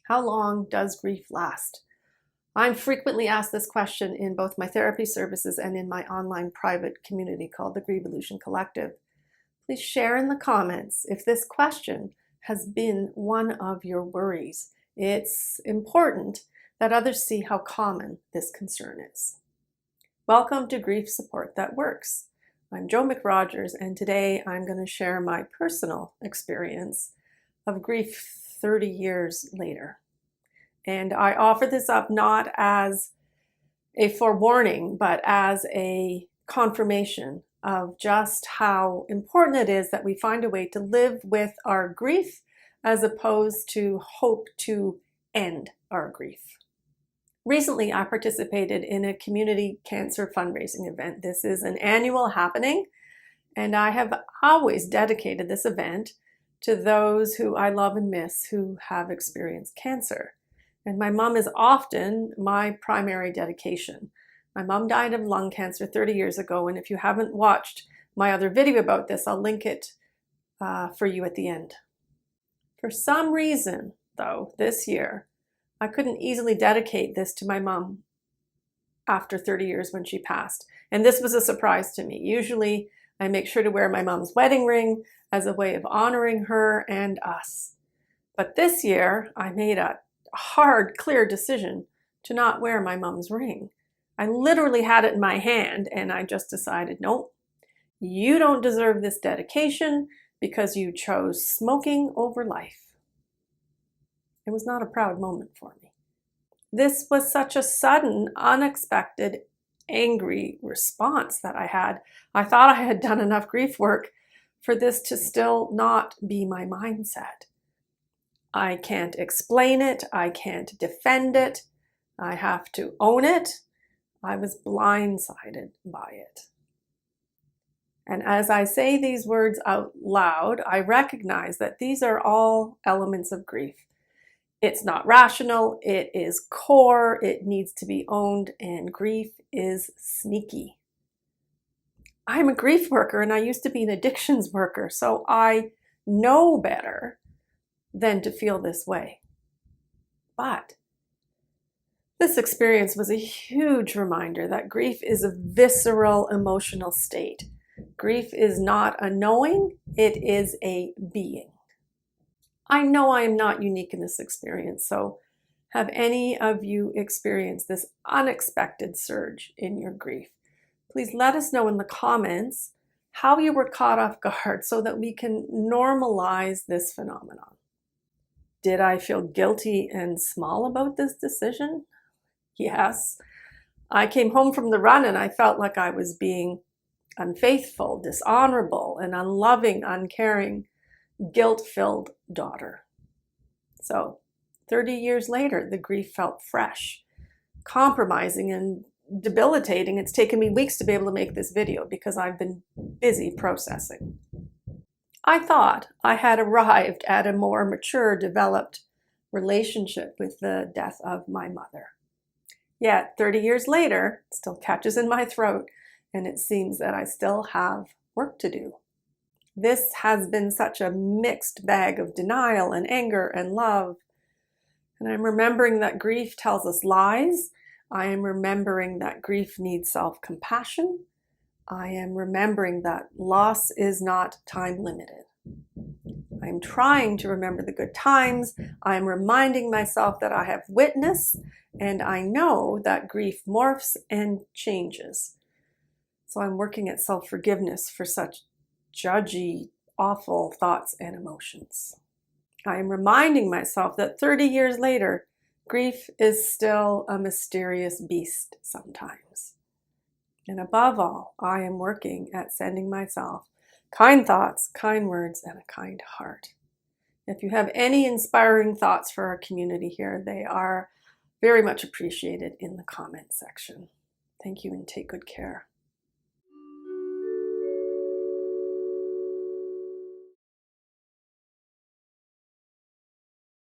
How long does grief last? I'm frequently asked this question in both my therapy services and in my online private community called the Grievolution Collective. Please share in the comments if this question has been one of your worries. It's important that others see how common this concern is. Welcome to Grief Support That Works. I'm Joe McRogers, and today I'm going to share my personal experience of grief 30 years later. And I offer this up not as a forewarning, but as a confirmation of just how important it is that we find a way to live with our grief as opposed to hope to end our grief. Recently, I participated in a community cancer fundraising event. This is an annual happening, and I have always dedicated this event to those who I love and miss who have experienced cancer. And my mom is often my primary dedication. My mom died of lung cancer 30 years ago, and if you haven't watched my other video about this, I'll link it for you at the end. For some reason, though, this year, I couldn't easily dedicate this to my mom after 30 years when she passed. And this was a surprise to me. Usually, I make sure to wear my mom's wedding ring as a way of honoring her and us. But this year, I made a hard, clear decision to not wear my mom's ring. I literally had it in my hand, and I just decided, nope, you don't deserve this dedication because you chose smoking over life. It was not a proud moment for me. This was such a sudden, unexpected, angry response that I had. I thought I had done enough grief work for this to still not be my mindset. I can't explain it. I can't defend it. I have to own it. I was blindsided by it. And as I say these words out loud, I recognize that these are all elements of grief. It's not rational, it is core, it needs to be owned, and grief is sneaky. I'm a grief worker, and I used to be an addictions worker, so I know better than to feel this way. But this experience was a huge reminder that grief is a visceral emotional state. Grief is not a knowing, it is a being. I know I am not unique in this experience, so have any of you experienced this unexpected surge in your grief? Please let us know in the comments how you were caught off guard so that we can normalize this phenomenon. Did I feel guilty and small about this decision? Yes. I came home from the run and I felt like I was being unfaithful, dishonorable, and unloving, uncaring, guilt-filled daughter. So 30 years later, the grief felt fresh, compromising, and debilitating. It's taken me weeks to be able to make this video because I've been busy processing. I thought I had arrived at a more mature, developed relationship with the death of my mother. Yet 30 years later, it still catches in my throat, and it seems that I still have work to do. This has been such a mixed bag of denial and anger and love. And I'm remembering that grief tells us lies. I am remembering that grief needs self-compassion. I am remembering that loss is not time limited. I'm trying to remember the good times. I'm reminding myself that I have witness, and I know that grief morphs and changes. So I'm working at self-forgiveness for such judgy, awful thoughts and emotions. I am reminding myself that 30 years later, grief is still a mysterious beast sometimes. And above all, I am working at sending myself kind thoughts, kind words, and a kind heart. If you have any inspiring thoughts for our community here, they are very much appreciated in the comment section. Thank you and take good care.